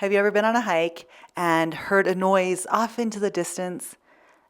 Have you ever been on a hike and heard a noise off into the distance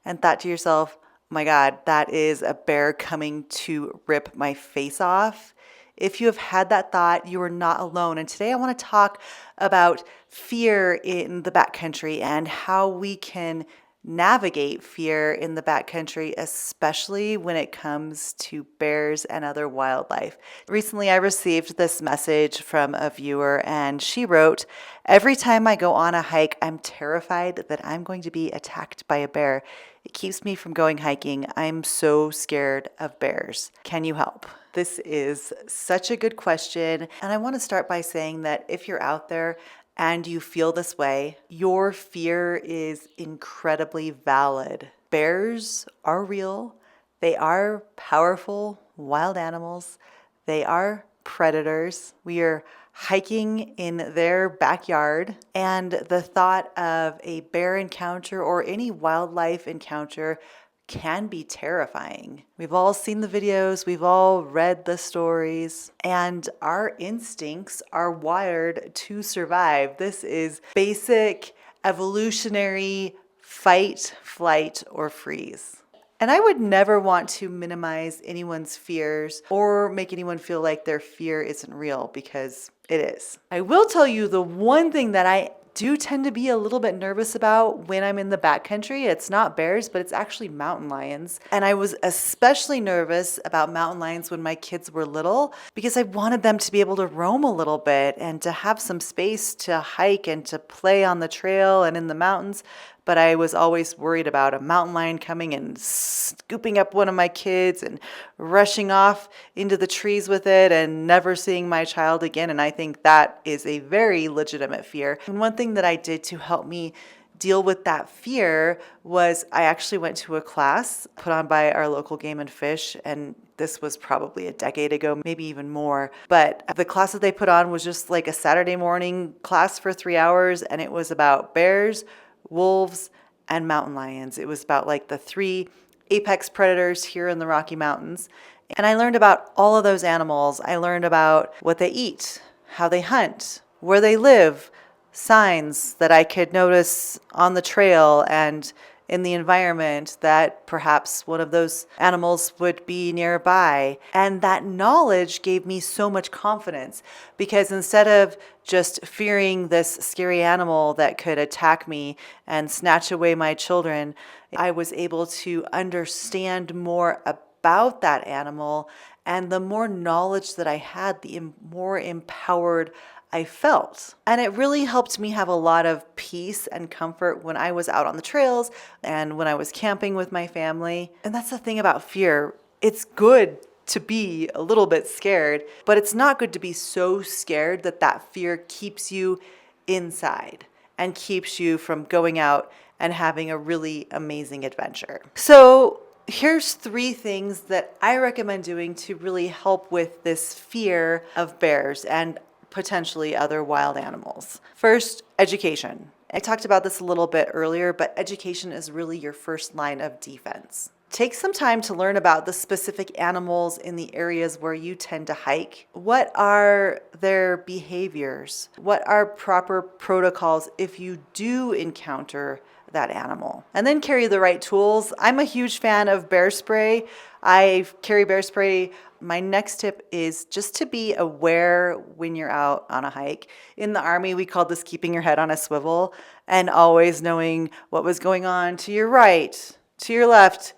and thought to yourself, oh my God, that is a bear coming to rip my face off? If you have had that thought, you are not alone. And today I want to talk about fear in the backcountry and how we can navigate fear in the backcountry, especially when it comes to bears and other wildlife. Recently, I received this message from a viewer, and she wrote, "Every time I go on a hike, I'm terrified that I'm going to be attacked by a bear. It keeps me from going hiking. I'm so scared of bears. Can you help?" This is such a good question. And I want to start by saying that if you're out there and you feel this way, your fear is incredibly valid. Bears are real. They are powerful wild animals. They are predators. We are hiking in their backyard, and the thought of a bear encounter or any wildlife encounter can be terrifying. We've all seen the videos, we've all read the stories, and our instincts are wired to survive. This is basic evolutionary fight, flight, or freeze. And I would never want to minimize anyone's fears or make anyone feel like their fear isn't real, because it is. I will tell you the one thing that I do tend to be a little bit nervous about when I'm in the backcountry. It's not bears, but it's actually mountain lions. And I was especially nervous about mountain lions when my kids were little, because I wanted them to be able to roam a little bit and to have some space to hike and to play on the trail and in the mountains. But I was always worried about a mountain lion coming and scooping up one of my kids and rushing off into the trees with it and never seeing my child again. And I think that is a very legitimate fear. And one thing that I did to help me deal with that fear was I actually went to a class put on by our local Game and Fish, and this was probably a decade ago, maybe even more. But the class that they put on was just like a Saturday morning class for 3 hours, and it was about bears, wolves, and mountain lions. It was about like the three apex predators here in the Rocky Mountains. And I learned about all of those animals. I learned about what they eat, how they hunt, where they live, signs that I could notice on the trail and in the environment that perhaps one of those animals would be nearby. And that knowledge gave me so much confidence, because instead of just fearing this scary animal that could attack me and snatch away my children, I was able to understand more about that animal. And the more knowledge that I had, the more empowered I felt. And it really helped me have a lot of peace and comfort when I was out on the trails and when I was camping with my family. And that's the thing about fear. It's good to be a little bit scared, but it's not good to be so scared that that fear keeps you inside and keeps you from going out and having a really amazing adventure. So here's 3 things that I recommend doing to really help with this fear of bears and potentially other wild animals. First, education. I talked about this a little bit earlier, but education is really your first line of defense. Take some time to learn about the specific animals in the areas where you tend to hike. What are their behaviors? What are proper protocols if you do encounter that animal? And then carry the right tools. I'm a huge fan of bear spray. I carry bear spray. My next tip is just to be aware when you're out on a hike. In the Army, we called this keeping your head on a swivel, and always knowing what was going on to your right, to your left,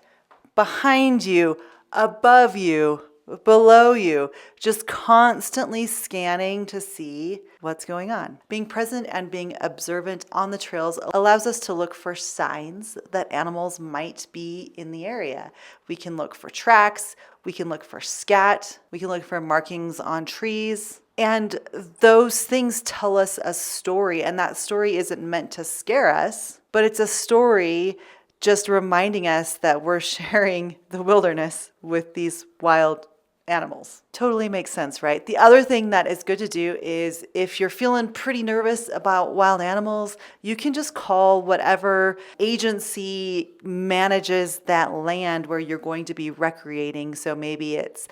behind you, above you, below you, just constantly scanning to see what's going on. Being present and being observant on the trails allows us to look for signs that animals might be in the area. We can look for tracks, we can look for scat, we can look for markings on trees. And those things tell us a story, and that story isn't meant to scare us, but it's a story just reminding us that we're sharing the wilderness with these wild animals. Totally makes sense, right? The other thing that is good to do is if you're feeling pretty nervous about wild animals, you can just call whatever agency manages that land where you're going to be recreating. So maybe it's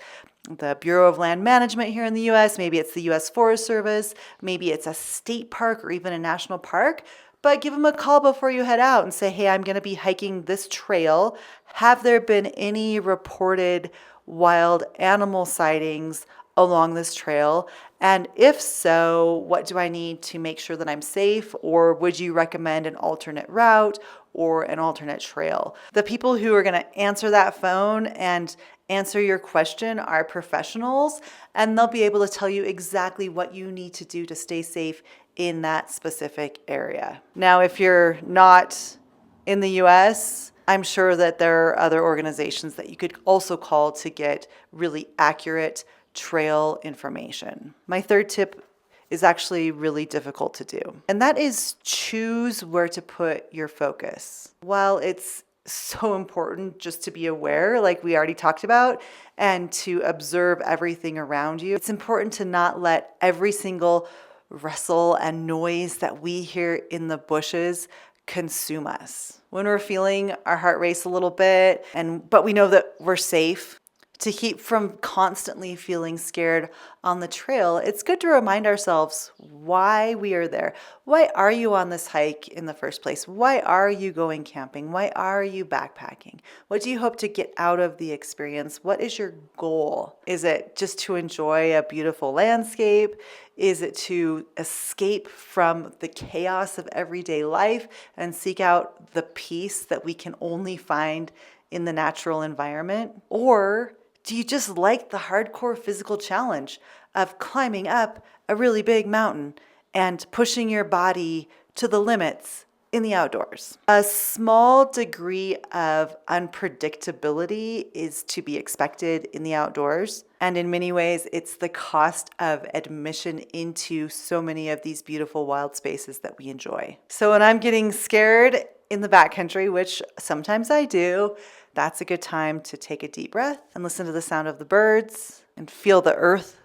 the Bureau of Land Management here in the US, maybe it's the US Forest Service, maybe it's a state park or even a national park. But give them a call before you head out and say, hey, I'm going to be hiking this trail. Have there been any reported wild animal sightings along this trail? And if so, what do I need to make sure that I'm safe? Or would you recommend an alternate route or an alternate trail? The people who are going to answer that phone and answer your question are professionals, and they'll be able to tell you exactly what you need to do to stay safe in that specific area. Now, if you're not in the US, I'm sure that there are other organizations that you could also call to get really accurate trail information. My third tip is actually really difficult to do, and that is choose where to put your focus. While it's so important just to be aware, like we already talked about, and to observe everything around you, it's important to not let every single rustle and noise that we hear in the bushes consume us. When we're feeling our heart race a little bit, but we know that we're safe, to keep from constantly feeling scared on the trail, it's good to remind ourselves why we are there. Why are you on this hike in the first place? Why are you going camping? Why are you backpacking? What do you hope to get out of the experience? What is your goal? Is it just to enjoy a beautiful landscape? Is it to escape from the chaos of everyday life and seek out the peace that we can only find in the natural environment? Or do you just like the hardcore physical challenge of climbing up a really big mountain and pushing your body to the limits in the outdoors? A small degree of unpredictability is to be expected in the outdoors. And in many ways, it's the cost of admission into so many of these beautiful wild spaces that we enjoy. So when I'm getting scared in the backcountry, which sometimes I do, that's a good time to take a deep breath and listen to the sound of the birds and feel the earth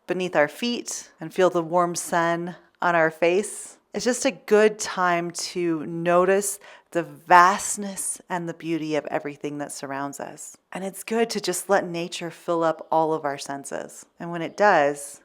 beneath our feet and feel the warm sun on our face. It's just a good time to notice the vastness and the beauty of everything that surrounds us. And it's good to just let nature fill up all of our senses. And when it does,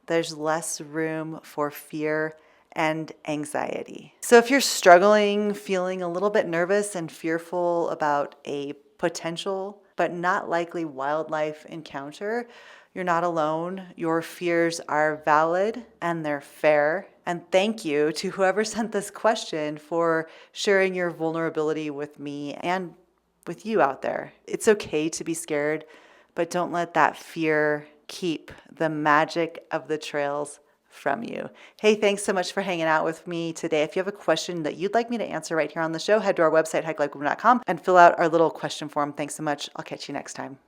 there's less room for fear and anxiety. So if you're struggling, feeling a little bit nervous and fearful about a potential but not likely wildlife encounter, you're not alone. Your fears are valid and they're fair. And thank you to whoever sent this question for sharing your vulnerability with me and with you out there. It's okay to be scared, but don't let that fear keep the magic of the trails from you. Hey, thanks so much for hanging out with me today. If you have a question that you'd like me to answer right here on the show, head to our website, hikelikewoman.com, and fill out our little question form. Thanks so much. I'll catch you next time.